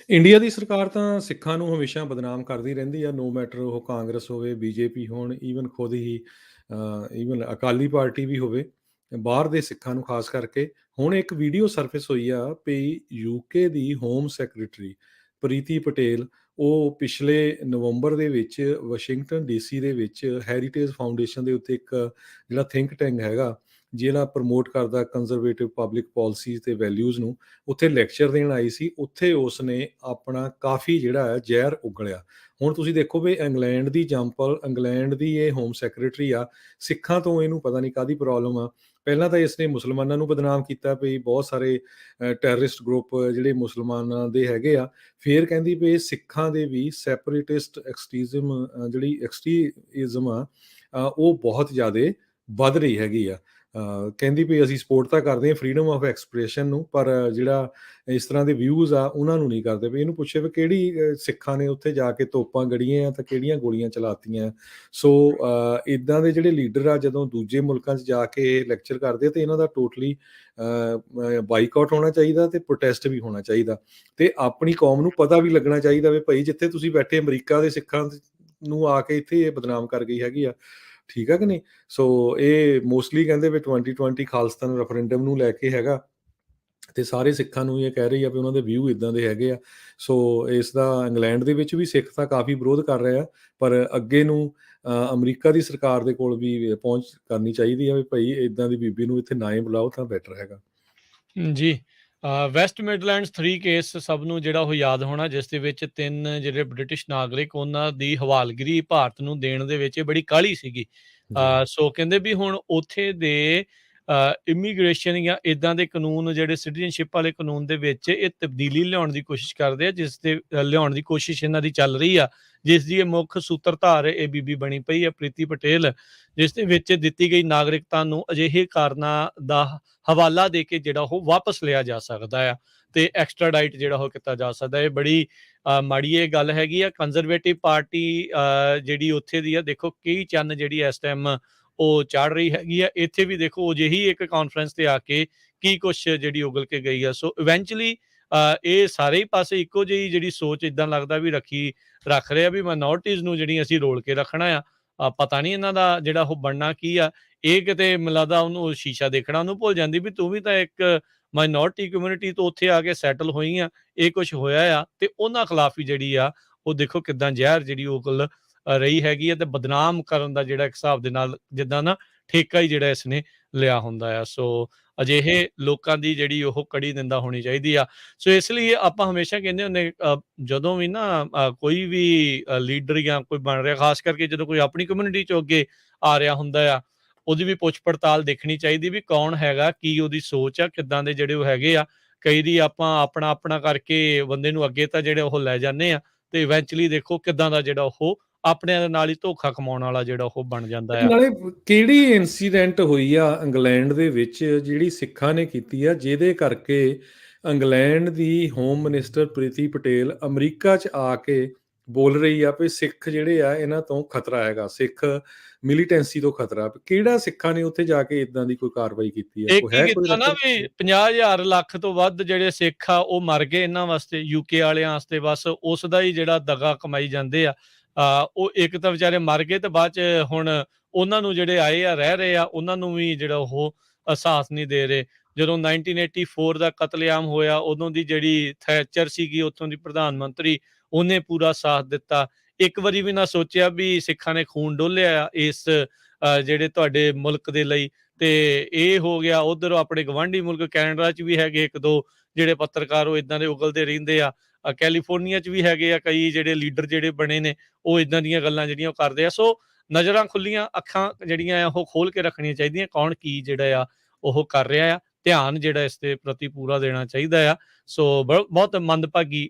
India ਦੀ ਸਰਕਾਰ ਤਾਂ ਸਿੱਖਾਂ ਨੂੰ ਹਮੇਸ਼ਾ ਬਦਨਾਮ ਕਰਦੀ ਰਹਿੰਦੀ ਆ, ਨੋ ਮੈਟਰ ਉਹ ਕਾਂਗਰਸ ਹੋਵੇ, ਬੀਜੇਪੀ ਹੋਣ, ਈਵਨ ਖੁਦ ਹੀ ਈਵਨ ਅਕਾਲੀ ਪਾਰਟੀ ਵੀ ਹੋਵੇ, ਬਾਹਰ ਦੇ ਸਿੱਖਾਂ ਨੂੰ ਖਾਸ ਕਰਕੇ। ਹੁਣ ਇੱਕ ਵੀਡੀਓ ਸਰਫੇਸ ਹੋਈ ਆ ਵੀ ਯੂਕੇ ਦੀ ਹੋਮ ਸੈਕਟਰੀ ਪ੍ਰੀਤੀ ਪਟੇਲ, ਉਹ ਪਿਛਲੇ ਨਵੰਬਰ ਦੇ ਵਿੱਚ ਵਾਸ਼ਿੰਗਟਨ ਡੀਸੀ ਦੇ ਵਿੱਚ ਹੈਰੀਟੇਜ ਫਾਊਂਡੇਸ਼ਨ ਦੇ ਉੱਤੇ ਇੱਕ ਜਿਹੜਾ ਥਿੰਕ ਟੈਂਕ ਹੈਗਾ, ਜਿਹੜਾ ਪ੍ਰਮੋਟ ਕਰਦਾ ਕੰਜ਼ਰਵੇਟਿਵ ਪਬਲਿਕ ਪਾਲਿਸੀਜ਼ ਤੇ ਵੈਲਿਊਜ਼ ਨੂੰ, ਉੱਥੇ ਲੈਕਚਰ ਦੇਣ ਆਈ ਸੀ। ਉੱਥੇ ਉਸਨੇ ਆਪਣਾ ਕਾਫੀ ਜਿਹੜਾ ਹੈ ਜ਼ਹਿਰ ਉਗਲਿਆ। ਹੁਣ ਤੁਸੀਂ ਦੇਖੋ ਵੀ ਇੰਗਲੈਂਡ ਦੀ ਜੰਪਲ, ਇੰਗਲੈਂਡ ਦੀ ਇਹ ਹੋਮ ਸੈਕਟਰੀ ਆ, ਸਿੱਖਾਂ ਤੋਂ ਇਹਨੂੰ ਪਤਾ ਨਹੀਂ ਕਾਹਦੀ ਪ੍ਰੋਬਲਮ ਆ। ਪਹਿਲਾਂ ਤਾਂ ਇਸਨੇ ਮੁਸਲਮਾਨਾਂ ਨੂੰ ਬਦਨਾਮ ਕੀਤਾ ਵੀ ਬਹੁਤ ਸਾਰੇ ਟੈਰਰਿਸਟ ਗਰੁੱਪ ਜਿਹੜੇ ਮੁਸਲਮਾਨਾਂ ਦੇ ਹੈਗੇ ਆ। ਫਿਰ ਕਹਿੰਦੀ ਵੀ ਸਿੱਖਾਂ ਦੇ ਵੀ ਸੈਪਰੇਟਿਸਟ ਐਕਸਟ੍ਰੀਜ਼ਮ ਜਿਹੜੀ ਐਕਸਟ੍ਰੀਜ਼ਮ ਆ, ਉਹ ਬਹੁਤ ਜ਼ਿਆਦਾ ਵੱਧ ਰਹੀ ਹੈਗੀ ਆ। ਕਹਿੰਦੀ ਵੀ ਅਸੀਂ ਸਪੋਰਟ ਤਾਂ ਕਰਦੇ ਹਾਂ ਫਰੀਡਮ ਆਫ ਐਕਸਪ੍ਰੈਸ਼ਨ ਨੂੰ, ਪਰ ਜਿਹੜਾ ਇਸ ਤਰ੍ਹਾਂ ਦੇ ਵਿਊਜ਼ ਆ ਉਹਨਾਂ ਨੂੰ ਨਹੀਂ ਕਰਦੇ। ਵੀ ਇਹਨੂੰ ਪੁੱਛੇ ਵੀ ਕਿਹੜੀ ਸਿੱਖਾਂ ਨੇ ਉੱਥੇ ਜਾ ਕੇ ਤੋਪਾਂ ਗੜੀਆਂ ਤਾਂ ਕਿਹੜੀਆਂ ਗੋਲੀਆਂ ਚਲਾਤੀਆਂ। ਸੋ ਇੱਦਾਂ ਦੇ ਜਿਹੜੇ ਲੀਡਰ ਆ ਜਦੋਂ ਦੂਜੇ ਮੁਲਕਾਂ 'ਚ ਜਾ ਕੇ ਲੈਕਚਰ ਕਰਦੇ ਤੇ ਇਹਨਾਂ ਦਾ ਟੋਟਲੀ ਬਾਈਕਾਟ ਹੋਣਾ ਚਾਹੀਦਾ ਤੇ ਪ੍ਰੋਟੈਸਟ ਵੀ ਹੋਣਾ ਚਾਹੀਦਾ। ਤੇ ਆਪਣੀ ਕੌਮ ਨੂੰ ਪਤਾ ਵੀ ਲੱਗਣਾ ਚਾਹੀਦਾ ਵੀ ਭਾਈ ਜਿੱਥੇ ਤੁਸੀਂ ਬੈਠੇ ਅਮਰੀਕਾ ਦੇ ਸਿੱਖਾਂ ਨੂੰ ਆ ਕੇ ਇੱਥੇ ਇਹ ਬਦਨਾਮ ਕਰ ਗਈ ਹੈਗੀ ਆ। ਠੀਕ ਆ ਕਿ ਨਹੀਂ? ਸੋ ਇਹ ਮੋਸਟਲੀ ਕਹਿੰਦੇ ਵੀ 2020 ਖਾਲਿਸਤਾਨ ਰੈਫਰੈਂਡਮ ਨੂੰ ਲੈ ਕੇ ਹੈਗਾ, ਤੇ ਸਾਰੇ ਸਿੱਖਾਂ ਨੂੰ ਇਹ ਕਹਿ ਰਹੀ ਆ ਵੀ ਉਹਨਾਂ ਦੇ ਵਿਊ ਇਦਾਂ ਦੇ ਹੈਗੇ ਆ। ਸੋ ਇਸ ਦਾ ਇੰਗਲੈਂਡ ਦੇ ਵਿੱਚ ਵੀ ਸਿੱਖ ਤਾਂ ਕਾਫੀ ਵਿਰੋਧ ਕਰ ਰਹੇ ਆ, ਪਰ ਅੱਗੇ ਨੂੰ ਅਮਰੀਕਾ ਦੀ ਸਰਕਾਰ ਦੇ ਕੋਲ ਵੀ ਪਹੁੰਚ ਕਰਨੀ ਚਾਹੀਦੀ ਆ ਵੀ ਭਾਈ ਇਦਾਂ ਦੀ ਬੀਬੀ ਨੂੰ ਇੱਥੇ ਨਾ ਹੀ ਬੁਲਾਓ ਤਾਂ ਬੈਟਰ ਹੈਗਾ। ਜੀ। ਵੈਸਟ ਮਿਡਲੈਂਡਸ 3 ਕੇਸ ਸਭ ਨੂੰ ਜਿਹੜਾ ਉਹ ਯਾਦ ਹੋਣਾ, ਜਿਸ ਦੇ ਵਿੱਚ 3 ਜਿਹੜੇ ਬ੍ਰਿਟਿਸ਼ ਨਾਗਰਿਕ ਉਹਨਾਂ ਦੀ ਹਵਾਲਗਿਰੀ ਭਾਰਤ ਨੂੰ ਦੇਣ ਦੇ ਵਿੱਚ ਬੜੀ ਕਾਹਲੀ ਸੀਗੀ। ਜੀ ਸੋ ਕਹਿੰਦੇ ਵੀ ਹੁਣ ਉੱਥੇ ਦੇ ਇਮੀਗ੍ਰੇਸ਼ਨ ਜਾਂ ਇਦਾਂ ਦੇ ਕਾਨੂੰਨ ਜਿਹੜੇ ਸਿਟੀਜ਼ਨਸ਼ਿਪ ਵਾਲੇ ਕਾਨੂੰਨ ਦੇ ਵਿੱਚ ਇਹ ਤਬਦੀਲੀ ਲਿਆਉਣ ਦੀ ਕੋਸ਼ਿਸ਼ ਕਰਦੇ ਆ, ਜਿਸ ਦੇ ਲਿਆਉਣ ਦੀ ਕੋਸ਼ਿਸ਼ ਇਹਨਾਂ ਦੀ ਚੱਲ ਰਹੀ ਆ, ਜਿਸ ਦੀ ਇਹ ਮੁੱਖ ਸੂਤਰਧਾਰ ਇਹ ਬੀਬੀ ਬਣੀ ਪਈ ਹੈ ਪ੍ਰੀਤੀ ਪਟੇਲ, ਜਿਸ ਦੇ ਵਿੱਚ ਦਿੱਤੀ ਗਈ ਨਾਗਰਿਕਤਾ ਨੂੰ ਅਜਿਹੇ ਕਾਰਨਾਂ ਦਾ ਹਵਾਲਾ ਦੇ ਕੇ ਜਿਹੜਾ ਉਹ ਵਾਪਸ ਲਿਆ ਜਾ ਸਕਦਾ ਆ ਤੇ ਐਕਸਟਰਾਡਾਈਟ ਜਿਹੜਾ ਉਹ ਕੀਤਾ ਜਾ ਸਕਦਾ। ਇਹ ਬੜੀ ਮਾੜੀ ਇਹ ਗੱਲ ਹੈਗੀ ਆ। ਕੰਜ਼ਰਵੇਟਿਵ ਪਾਰਟੀ ਜਿਹੜੀ ਉੱਥੇ ਦੀ ਆ, ਦੇਖੋ ਕਈ ਚੰਨ ਜਿਹੜੀ ਇਸ ਟਾਈਮ ਉਹ ਚਾੜ ਰਹੀ ਹੈਗੀ ਆ। ਇੱਥੇ ਵੀ ਦੇਖੋ ਅਜਿਹੀ ਇੱਕ ਕਾਨਫਰੰਸ ਤੇ ਆ ਕੇ ਕੀ ਕੁਛ ਜਿਹੜੀ ਉਗਲ ਕੇ ਗਈ ਆ। ਸੋ ਇਵੈਂਚੁਅਲੀ ਇਹ ਸਾਰੇ ਹੀ ਪਾਸੇ ਇੱਕੋ ਜਿਹੀ ਜਿਹੜੀ ਸੋਚ ਇਦਾਂ ਲੱਗਦਾ ਵੀ ਰੱਖ ਰਿਹਾ ਵੀ ਮਾਈਨੋਰਟੀਜ਼ ਨੂੰ ਜਿਹੜੀ ਅਸੀਂ ਰੋਲ ਕੇ ਰੱਖਣਾ ਆ। ਪਤਾ ਨਹੀਂ ਇਹਨਾਂ ਦਾ ਜਿਹੜਾ ਉਹ ਬਣਨਾ ਕੀ ਆ। ਇਹ ਕਿਤੇ ਮੈਨੂੰ ਲੱਗਦਾ ਉਹਨੂੰ ਸ਼ੀਸ਼ਾ ਦੇਖਣਾ ਉਹਨੂੰ ਭੁੱਲ ਜਾਂਦੀ ਵੀ ਤੂੰ ਵੀ ਤਾਂ ਇੱਕ ਮਾਈਨੋਰਟੀ ਕਮਿਊਨਿਟੀ ਤੋਂ ਉੱਥੇ ਆ ਕੇ ਸੈਟਲ ਹੋਈ ਆ, ਇਹ ਕੁਛ ਹੋਇਆ ਆ ਤੇ ਉਹਨਾਂ ਖਿਲਾਫ ਹੀ ਜਿਹੜੀ ਆ ਉਹ ਦੇਖੋ ਕਿੱਦਾਂ ਜ਼ਹਿਰ ਜਿਹੜੀ ਉਗਲ ਰਹੀ ਹੈਗੀ ਆ ਤੇ ਬਦਨਾਮ ਕਰਨ ਦਾ ਜਿਹੜਾ ਇੱਕ ਹਿਸਾਬ ਦੇ ਨਾਲ ਜਿੱਦਾਂ ਨਾ ਠੇਕਾ ਹੀ ਜਿਹੜਾ ਇਸਨੇ ਲਿਆ ਹੁੰਦਾ ਆ। ਸੋ ਅਜਿਹੇ ਲੋਕਾਂ ਦੀ ਜਿਹੜੀ ਉਹ ਕੜੀ ਨਿੰਦਾ ਹੋਣੀ ਚਾਹੀਦੀ ਆ। ਸੋ ਇਸ ਲਈ ਆਪਾਂ ਹਮੇਸ਼ਾ ਕਹਿੰਦੇ ਹੁੰਦੇ ਜਦੋਂ ਵੀ ਨਾ ਕੋਈ ਵੀ ਲੀਡਰ ਜਾਂ ਕੋਈ ਬਣ ਰਿਹਾ, ਖਾਸ ਕਰਕੇ ਜਦੋਂ ਕੋਈ ਆਪਣੀ ਕਮਿਊਨਿਟੀ ਚੋਂ ਅੱਗੇ ਆ ਰਿਹਾ ਹੁੰਦਾ ਆ, ਉਹਦੀ ਵੀ ਪੁੱਛ ਪੜਤਾਲ ਦੇਖਣੀ ਚਾਹੀਦੀ ਵੀ ਕੌਣ ਹੈਗਾ, ਕੀ ਉਹਦੀ ਸੋਚ ਆ, ਕਿੱਦਾਂ ਦੇ ਜਿਹੜੇ ਉਹ ਹੈਗੇ ਆ। ਕਈ ਦੀ ਆਪਾਂ ਆਪਣਾ ਕਰਕੇ ਬੰਦੇ ਨੂੰ ਅੱਗੇ ਤਾਂ ਜਿਹੜੇ ਉਹ ਲੈ ਜਾਂਦੇ ਆ ਤੇ ਇਵੈਂਚੁਅਲੀ ਦੇਖੋ ਕਿੱਦਾਂ ਦਾ ਜਿਹੜਾ ਉਹ ਆਪਣਿਆਂ ਦੇ ਨਾਲ ਹੀ ਧੋਖਾ ਕਮਾਉਣ ਵਾਲਾ ਜਿਹੜਾ ਉਹ ਬਣ ਜਾਂਦਾ ਆ। ਨਾਲੇ ਕਿਹੜੀ ਇਨਸੀਡੈਂਟ ਹੋਈ ਆ ਇੰਗਲੈਂਡ ਦੇ ਵਿੱਚ ਜਿਹੜੀ ਸਿੱਖਾਂ ਨੇ ਕੀਤੀ ਆ, ਜਿਹਦੇ ਕਰਕੇ ਇੰਗਲੈਂਡ ਦੀ home minister Preeti Patel America 'ਚ ਆ ਕੇ ਬੋਲ ਰਹੀ ਆ ਵੀ ਸਿੱਖ ਜਿਹੜੇ ਆ ਇਹਨਾਂ ਤੋਂ ਖਤਰਾ ਹੈਗਾ, ਸਿੱਖ ਮਿਲੀਟੈਂਸੀ ਤੋਂ ਖਤਰਾ। ਕਿਹੜਾ ਸਿੱਖਾਂ ਨੇ ਉੱਥੇ ਜਾ ਕੇ ਇਦਾਂ ਦੀ ਕੋਈ ਕਾਰਵਾਈ ਕੀਤੀ ਆ? ਇੱਕ ਕੋਈ ਹੀ ਹੈ ਕੋਈ ਕੀਤਾ ਨਾ record? ਵੀ 50,000 ਲੱਖ ਤੋਂ ਵੱਧ ਜਿਹੜੇ ਸਿੱਖ ਆ ਉਹ ਮਰ ਗਏ ਇਹਨਾਂ ਵਾਸਤੇ, ਯੂਕੇ ਵਾਲਿਆਂ ਵਾਸਤੇ, ਬਸ ਉਸ ਦਾ ਹੀ ਜਿਹੜਾ ਦਗਾ ਕਮਾਈ ਜਾਂਦੇ ਆ। ਉਹ ਇੱਕ ਤਾਂ ਵਿਚਾਰੇ ਮਰ ਗਏ ਤੇ ਬਾਅਦ ਚ ਹੁਣ ਉਹਨਾਂ ਨੂੰ ਜਿਹੜੇ ਆਏ ਆ ਰਹਿ ਰਹੇ ਆ ਉਹਨਾਂ ਨੂੰ ਵੀ ਜਿਹੜਾ ਉਹ ਅਹਿਸਾਸ ਨਹੀਂ ਦੇ ਰਹੇ। ਜਦੋਂ 1984 ਦਾ ਕਤਲੇਆਮ ਹੋਇਆ ਉਦੋਂ ਦੀ ਜਿਹੜੀ ਥੈਚਰ ਸੀਗੀ ਉੱਥੋਂ ਦੀ ਪ੍ਰਧਾਨ ਮੰਤਰੀ, ਉਹਨੇ ਪੂਰਾ ਸਾਥ ਦਿੱਤਾ। ਇੱਕ ਵਾਰੀ ਵੀ ਨਾ ਸੋਚਿਆ ਵੀ ਸਿੱਖਾਂ ਨੇ ਖੂਨ ਡੋਲਿਆ ਇਸ ਜਿਹੜੇ ਤੁਹਾਡੇ ਮੁਲਕ ਦੇ ਲਈ। ਤੇ ਇਹ ਹੋ ਗਿਆ ਉਧਰ ਆਪਣੇ ਗਵਾਂਢੀ ਮੁਲਕ ਕੈਨੇਡਾ ਚ ਵੀ ਹੈਗੇ ਇੱਕ ਦੋ ਜਿਹੜੇ ਪੱਤਰਕਾਰ ਉਹ ਇਦਾਂ ਦੇ ਉਗਲਦੇ ਰਹਿੰਦੇ ਆ। ਕੈਲੀਫੋਰਨੀਆ ਚ ਵੀ ਹੈਗੇ ਆ ਕਈ ਜਿਹੜੇ ਲੀਡਰ ਜਿਹੜੇ ਬਣੇ ਨੇ ਉਹ ਇਦਾਂ ਦੀਆਂ ਗੱਲਾਂ ਜਿਹੜੀਆਂ ਉਹ ਕਰਦੇ ਆ। ਸੋ ਨਜ਼ਰਾਂ ਖੁੱਲੀਆਂ, ਅੱਖਾਂ ਜਿਹੜੀਆਂ ਆ ਉਹ ਖੋਲ ਕੇ ਰੱਖਣੀਆਂ ਚਾਹੀਦੀਆਂ, ਕੌਣ ਕੀ ਜਿਹੜਾ ਆ ਉਹ ਕਰ ਰਿਹਾ ਆ। ਧਿਆਨ ਜਿਹੜਾ ਇਸ ਦੇ ਪ੍ਰਤੀ ਪੂਰਾ ਦੇਣਾ ਚਾਹੀਦਾ ਆ। ਸੋ ਬਹੁਤ ਮੰਦਭਾਗੀ